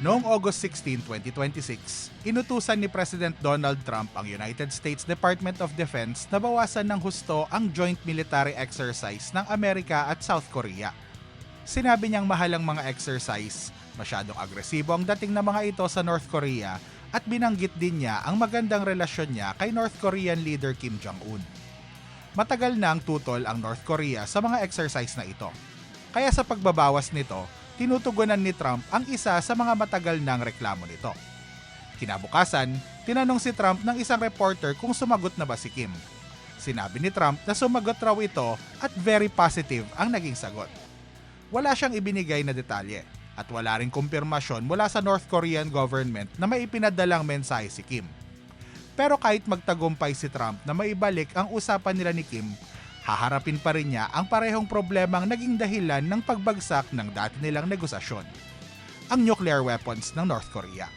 Noong August 16, 2026, inutusan ni President Donald Trump ang United States Department of Defense na bawasan ng husto ang joint military exercise ng Amerika at South Korea. Sinabi niyang mahal ang mga exercise, masyadong agresibo ang dating ng mga ito sa North Korea at binanggit din niya ang magandang relasyon niya kay North Korean leader Kim Jong-un. Matagal na ang tutol ang North Korea sa mga exercise na ito. Kaya sa pagbabawas nito, tinutugunan ni Trump ang isa sa mga matagal ng reklamo nito. Kinabukasan, tinanong si Trump ng isang reporter kung sumagot na ba si Kim. Sinabi ni Trump na sumagot raw ito at very positive ang naging sagot. Wala siyang ibinigay na detalye at wala ring kumpirmasyon mula sa North Korean government na may ipinadalang mensahe si Kim. Pero kahit magtagumpay si Trump na maibalik ang usapan nila ni Kim, haharapin pa rin niya ang parehong problemang naging dahilan ng pagbagsak ng dati nilang negosasyon, ang nuclear weapons ng North Korea.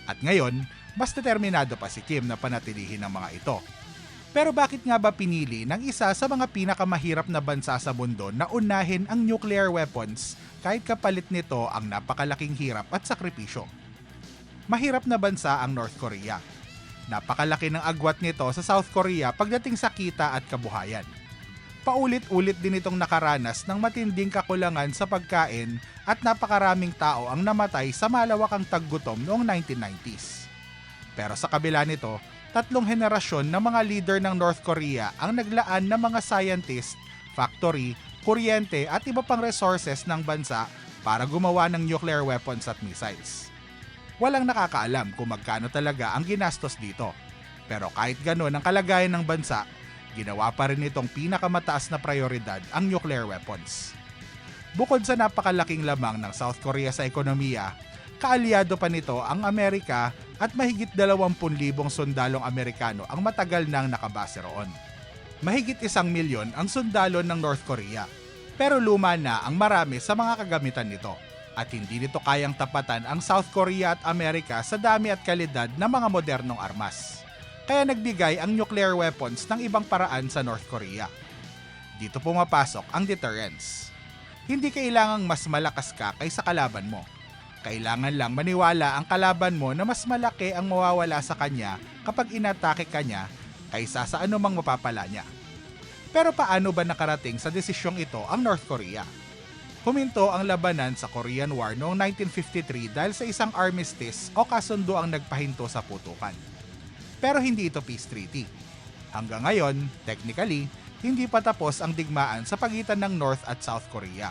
At ngayon, mas determinado pa si Kim na panatilihin ang mga ito. Pero bakit nga ba pinili ng isa sa mga pinakamahirap na bansa sa mundo na unahin ang nuclear weapons kahit kapalit nito ang napakalaking hirap at sakripisyo? Mahirap na bansa ang North Korea. Napakalaki ng agwat nito sa South Korea pagdating sa kita at kabuhayan. Paulit-ulit din itong nakaranas ng matinding kakulangan sa pagkain at napakaraming tao ang namatay sa malawakang taggutom noong 1990s. Pero sa kabila nito, 3 henerasyon ng mga leader ng North Korea ang naglaan ng mga scientist, factory, kuryente at iba pang resources ng bansa para gumawa ng nuclear weapons at missiles. Walang nakakaalam kung magkano talaga ang ginastos dito. Pero kahit gano'n ang kalagayan ng bansa, ginawa pa rin itong pinakamataas na prioridad ang nuclear weapons. Bukod sa napakalaking lamang ng South Korea sa ekonomiya, kaalyado pa nito ang Amerika at mahigit 20,000 sundalong Amerikano ang matagal nang nakabase roon. Mahigit 1,000,000 ang sundalo ng North Korea, pero luma na ang marami sa mga kagamitan nito at hindi nito kayang tapatan ang South Korea at Amerika sa dami at kalidad ng mga modernong armas. Kaya nagbigay ang nuclear weapons ng ibang paraan sa North Korea. Dito pumapasok ang deterrence. Hindi kailangang mas malakas ka kaysa kalaban mo. Kailangan lang maniwala ang kalaban mo na mas malaki ang mawawala sa kanya kapag inatake ka niya kaysa sa anumang mapapala niya. Pero paano ba nakarating sa desisyong ito ang North Korea? Huminto ang labanan sa Korean War noong 1953 dahil sa isang armistice o kasundo ang nagpahinto sa putukan. Pero hindi ito peace treaty. Hanggang ngayon, technically, hindi pa tapos ang digmaan sa pagitan ng North at South Korea.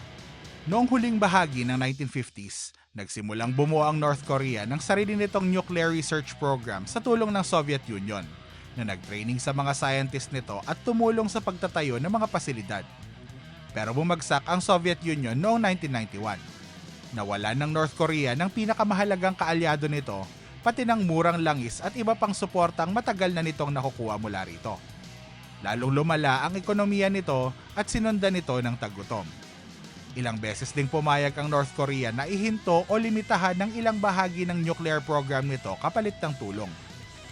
Noong huling bahagi ng 1950s, nagsimulang bumuo ang North Korea ng sarili nitong nuclear research program sa tulong ng Soviet Union, na nag-training sa mga scientist nito at tumulong sa pagtatayo ng mga pasilidad. Pero bumagsak ang Soviet Union noong 1991. Nawalan ng North Korea ng pinakamahalagang kaalyado nito, pati ng murang langis at iba pang suportang matagal na nitong nakukuha mula rito. Lalong lumala ang ekonomiya nito at sinundan nito ng taggutom. Ilang beses ding pumayag ang North Korea na ihinto o limitahan ng ilang bahagi ng nuclear program nito kapalit ng tulong.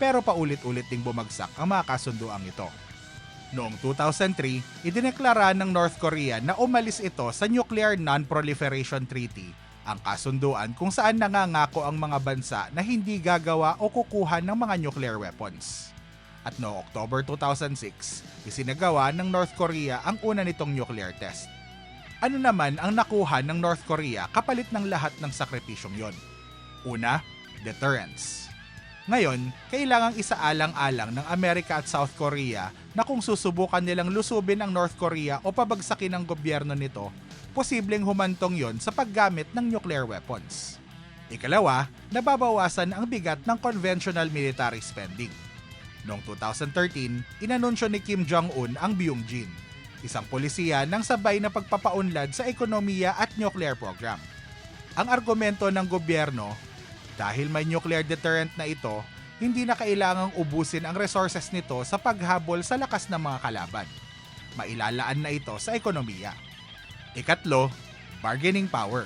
Pero paulit-ulit ding bumagsak ang mga kasunduang ito. Noong 2003, idineklara ng North Korea na umalis ito sa Nuclear Non-Proliferation Treaty, ang kasunduan kung saan nangangako ang mga bansa na hindi gagawa o kukuha ng mga nuclear weapons. At noong October 2006, isinagawa ng North Korea ang una nitong nuclear test. Ano naman ang nakuha ng North Korea kapalit ng lahat ng sakripisyong yon? Una, deterrence. Ngayon, kailangang isaalang-alang ng Amerika at South Korea na kung susubukan nilang lusubin ang North Korea o pabagsakin ang gobyerno nito, posibleng humantong yon sa paggamit ng nuclear weapons. Ikalawa, nababawasan ang bigat ng conventional military spending. Noong 2013, inanunsyo ni Kim Jong-un ang Byungjin, isang polisiya ng sabay na pagpapaunlad sa ekonomiya at nuclear program. Ang argumento ng gobyerno, dahil may nuclear deterrent na ito, hindi na kailangang ubusin ang resources nito sa paghabol sa lakas ng mga kalaban. Mailalaan na ito sa ekonomiya. Ikatlo, bargaining power.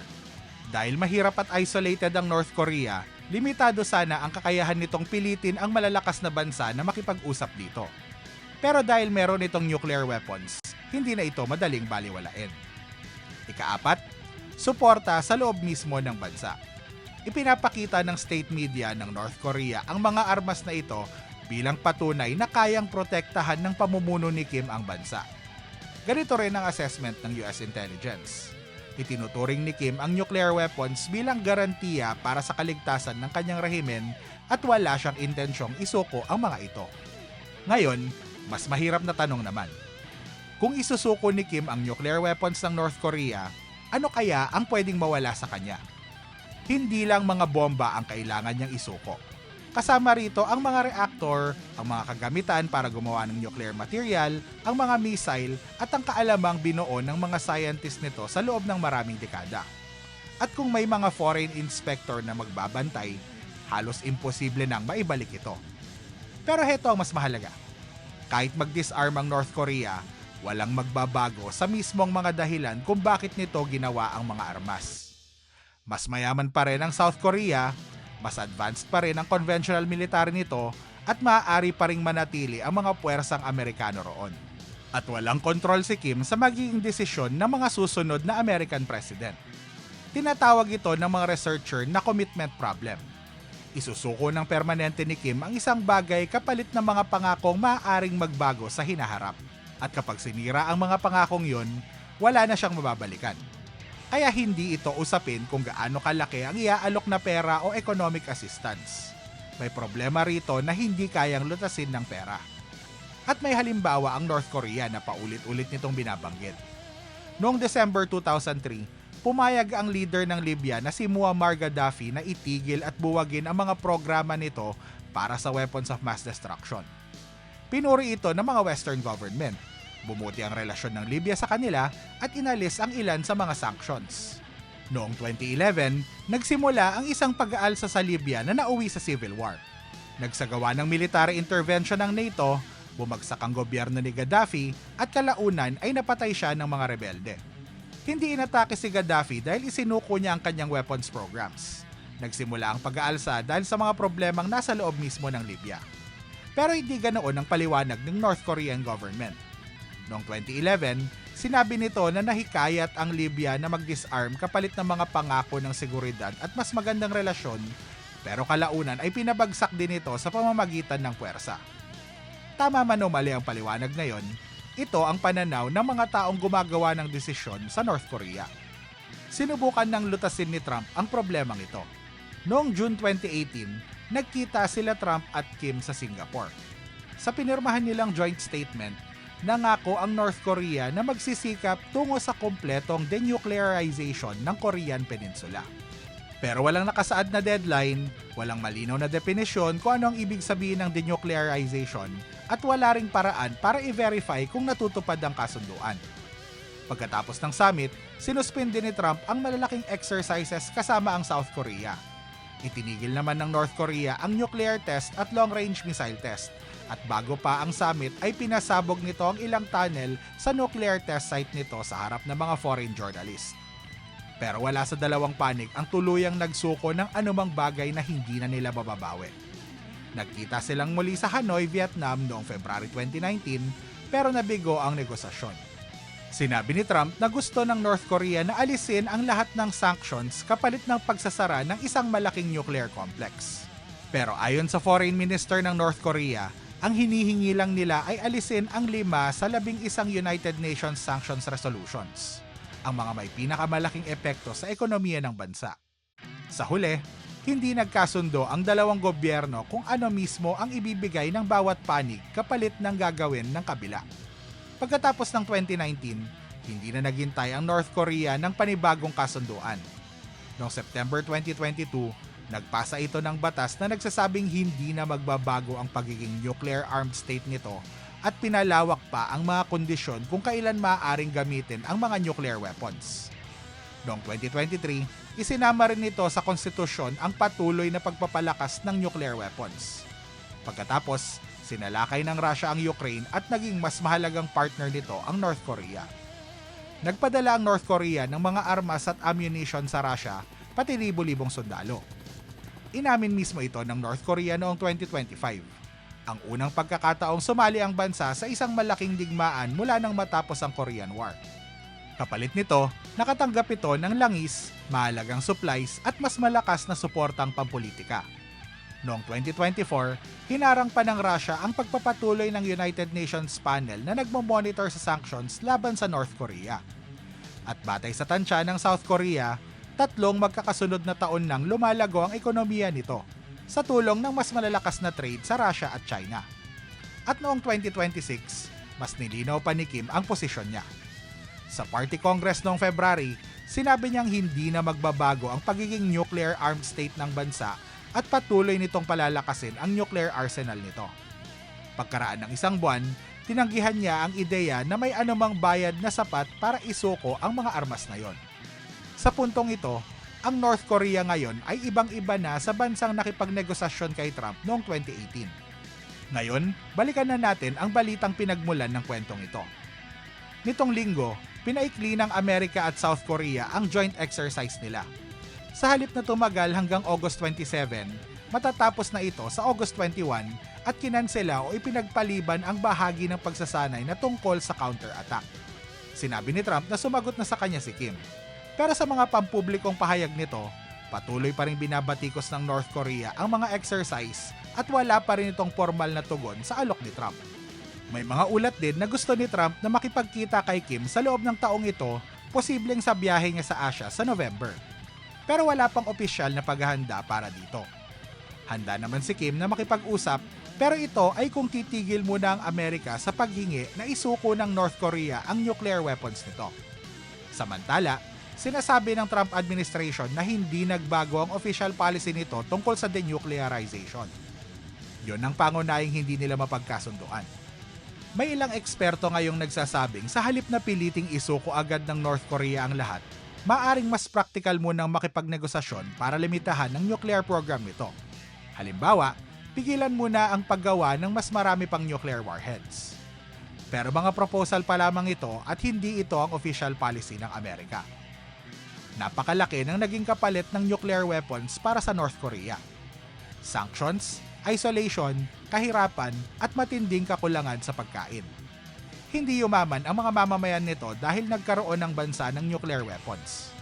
Dahil mahirap at isolated ang North Korea, limitado sana ang kakayahan nitong pilitin ang malalakas na bansa na makipag-usap dito. Pero dahil meron itong nuclear weapons, hindi na ito madaling baliwalain. Ikaapat, suporta sa loob mismo ng bansa. Ipinapakita ng state media ng North Korea ang mga armas na ito bilang patunay na kayang protektahan ng pamumuno ni Kim ang bansa. Ganito rin ang assessment ng US intelligence. Itinuturing ni Kim ang nuclear weapons bilang garantiya para sa kaligtasan ng kanyang rehimen at wala siyang intensyong isuko ang mga ito. Ngayon, mas mahirap na tanong naman. Kung isusuko ni Kim ang nuclear weapons ng North Korea, ano kaya ang pwedeng mawala sa kanya? Hindi lang mga bomba ang kailangan niyang isuko. Kasama rito ang mga reactor, ang mga kagamitan para gumawa ng nuclear material, ang mga missile at ang kaalamang binuo ng mga scientist nito sa loob ng maraming dekada. At kung may mga foreign inspector na magbabantay, halos imposible nang maibalik ito. Pero heto ang mas mahalaga. Kahit mag-disarm ang North Korea, walang magbabago sa mismong mga dahilan kung bakit nito ginawa ang mga armas. Mas mayaman pa rin ang South Korea, mas advanced pa rin ang conventional military nito at maaari pa ring manatili ang mga puwersang Amerikano roon. At walang kontrol si Kim sa magiging desisyon ng mga susunod na American president. Tinatawag ito ng mga researcher na commitment problem. Isusuko ng permanente ni Kim ang isang bagay kapalit ng mga pangakong maaaring magbago sa hinaharap. At kapag sinira ang mga pangakong yun, wala na siyang mababalikan. Kaya hindi ito usapin kung gaano kalaki ang iaalok na pera o economic assistance. May problema rito na hindi kayang lutasin ng pera. At may halimbawa ang North Korea na paulit-ulit nitong binabanggit. Noong December 2003, pumayag ang leader ng Libya na si Muammar Gaddafi na itigil at buwagin ang mga programa nito para sa weapons of mass destruction. Pinuri ito ng mga Western government. Bumuti ang relasyon ng Libya sa kanila at inalis ang ilan sa mga sanctions. Noong 2011, nagsimula ang isang pag-aalsa sa Libya na nauwi sa civil war. Nagsagawa ng military intervention ng NATO, bumagsak ang gobyerno ni Gaddafi at kalaunan ay napatay siya ng mga rebelde. Hindi inatake si Gaddafi dahil isinuko niya ang kanyang weapons programs. Nagsimula ang pag-aalsa dahil sa mga problemang nasa loob mismo ng Libya. Pero hindi ganoon ang paliwanag ng North Korean government. Noong 2011, sinabi nito na nahikayat ang Libya na mag-disarm kapalit ng mga pangako ng seguridad at mas magandang relasyon, pero kalaunan ay pinabagsak din ito sa pamamagitan ng puwersa. Tama man o mali ang paliwanag ngayon, ito ang pananaw ng mga taong gumagawa ng desisyon sa North Korea. Sinubukan ng lutasin ni Trump ang problemang ito. Noong June 2018, nagkita sila Trump at Kim sa Singapore. Sa pinirmahan nilang joint statement, nangako ang North Korea na magsisikap tungo sa kumpletong denuclearization ng Korean Peninsula. Pero walang nakasaad na deadline, walang malinaw na definisyon kung ano ang ibig sabihin ng denuclearization at wala ring paraan para i-verify kung natutupad ang kasunduan. Pagkatapos ng summit, sinuspindi ni Trump ang malalaking exercises kasama ang South Korea. Itinigil naman ng North Korea ang nuclear test at long-range missile test. At bago pa ang summit ay pinasabog nito ang ilang tunnel sa nuclear test site nito sa harap ng mga foreign journalists. Pero wala sa dalawang panig ang tuluyang nagsuko ng anumang bagay na hindi na nila mababawi. Nagkita silang muli sa Hanoi, Vietnam noong February 2019 pero nabigo ang negosasyon. Sinabi ni Trump na gusto ng North Korea na alisin ang lahat ng sanctions kapalit ng pagsasara ng isang malaking nuclear complex. Pero ayon sa Foreign Minister ng North Korea, ang hinihingi lang nila ay alisin ang 5 sa 11 United Nations Sanctions Resolutions, ang mga may pinakamalaking epekto sa ekonomiya ng bansa. Sa huli, hindi nagkasundo ang dalawang gobyerno kung ano mismo ang ibibigay ng bawat panig kapalit ng gagawin ng kabila. Pagkatapos ng 2019, hindi na naghintay ang North Korea ng panibagong kasunduan. Noong September 2022, nagpasa ito ng batas na nagsasabing hindi na magbabago ang pagiging nuclear-armed state nito at pinalawak pa ang mga kondisyon kung kailan maaaring gamitin ang mga nuclear weapons. Noong 2023, isinama rin nito sa konstitusyon ang patuloy na pagpapalakas ng nuclear weapons. Pagkatapos, sinalakay ng Russia ang Ukraine at naging mas mahalagang partner nito ang North Korea. Nagpadala ang North Korea ng mga armas at ammunition sa Russia, pati libo-libong sundalo. Inamin mismo ito ng North Korea noong 2025, ang unang pagkakataong sumali ang bansa sa isang malaking digmaan mula nang matapos ang Korean War. Kapalit nito, nakatanggap ito ng langis, mahalagang supplies at mas malakas na suportang pampolitika. Noong 2024, hinarang pa ng Russia ang pagpapatuloy ng United Nations panel na nagmo-monitor sa sanctions laban sa North Korea. At batay sa tansya ng South Korea, 3 magkakasunod na taon nang lumalago ang ekonomiya nito sa tulong ng mas malalakas na trade sa Russia at China. At noong 2026, mas nilinaw pa ni Kim ang posisyon niya. Sa Party Congress noong February, sinabi niyang hindi na magbabago ang pagiging nuclear armed state ng bansa at patuloy nitong palalakasin ang nuclear arsenal nito. Pagkaraan ng 1 buwan, tinanggihan niya ang ideya na may anumang bayad na sapat para isuko ang mga armas na yon. Sa puntong ito, ang North Korea ngayon ay ibang-iba na sa bansang nakipagnegosasyon kay Trump noong 2018. Ngayon, balikan na natin ang balitang pinagmulan ng kwentong ito. Nitong linggo, pinaikli ng Amerika at South Korea ang joint exercise nila. Sa halip na tumagal hanggang August 27, matatapos na ito sa August 21 at kinansela o ipinagpaliban ang bahagi ng pagsasanay na tungkol sa counter-attack. Sinabi ni Trump na sumagot na sa kanya si Kim. Pero sa mga pampublikong pahayag nito, patuloy pa rin binabatikos ng North Korea ang mga exercise at wala pa rin itong formal na tugon sa alok ni Trump. May mga ulat din na gusto ni Trump na makipagkita kay Kim sa loob ng taong ito, posibleng sa biyahe niya sa Asia sa November. Pero wala pang opisyal na paghahanda para dito. Handa naman si Kim na makipag-usap, pero ito ay kung titigil muna ang Amerika sa paghingi na isuko ng North Korea ang nuclear weapons nito. Samantala, sinasabi ng Trump administration na hindi nagbago ang official policy nito tungkol sa denuclearization. Yun ang pangunahing hindi nila mapagkasunduan. May ilang eksperto ngayong nagsasabing sa halip na piliting isuko agad ng North Korea ang lahat, maaring mas praktikal munang makipagnegosasyon para limitahan ang nuclear program nito. Halimbawa, pigilan muna ang paggawa ng mas marami pang nuclear warheads. Pero mga proposal pa lamang ito at hindi ito ang official policy ng Amerika. Napakalaki ng naging kapalit ng nuclear weapons para sa North Korea. Sanctions, isolation, kahirapan at matinding kakulangan sa pagkain. Hindi yumaman ang mga mamamayan nito dahil nagkaroon ng bansa ng nuclear weapons.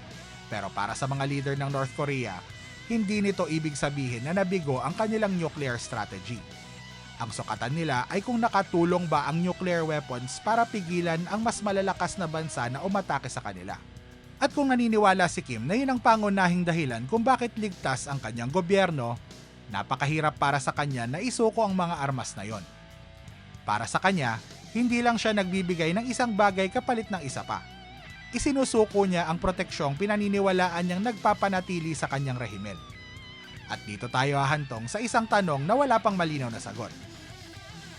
Pero para sa mga leader ng North Korea, hindi nito ibig sabihin na nabigo ang kanilang nuclear strategy. Ang sukatan nila ay kung nakatulong ba ang nuclear weapons para pigilan ang mas malalakas na bansa na umatake sa kanila. At kung naniniwala si Kim na yun ang pangunahing dahilan kung bakit ligtas ang kanyang gobyerno, napakahirap para sa kanya na isuko ang mga armas na yon. Para sa kanya, hindi lang siya nagbibigay ng isang bagay kapalit ng isa pa. Isinusuko niya ang proteksyong pinaniniwalaan niyang nagpapanatili sa kanyang rehimen. At dito tayo hahantong sa isang tanong na wala pang malinaw na sagot.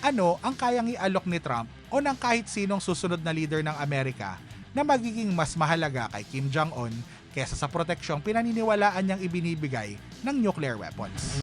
Ano ang kayang ialok ni Trump o ng kahit sinong susunod na leader ng Amerika na magiging mas mahalaga kay Kim Jong-un kesa sa proteksyong pinaniniwalaan niyang ibinibigay ng nuclear weapons?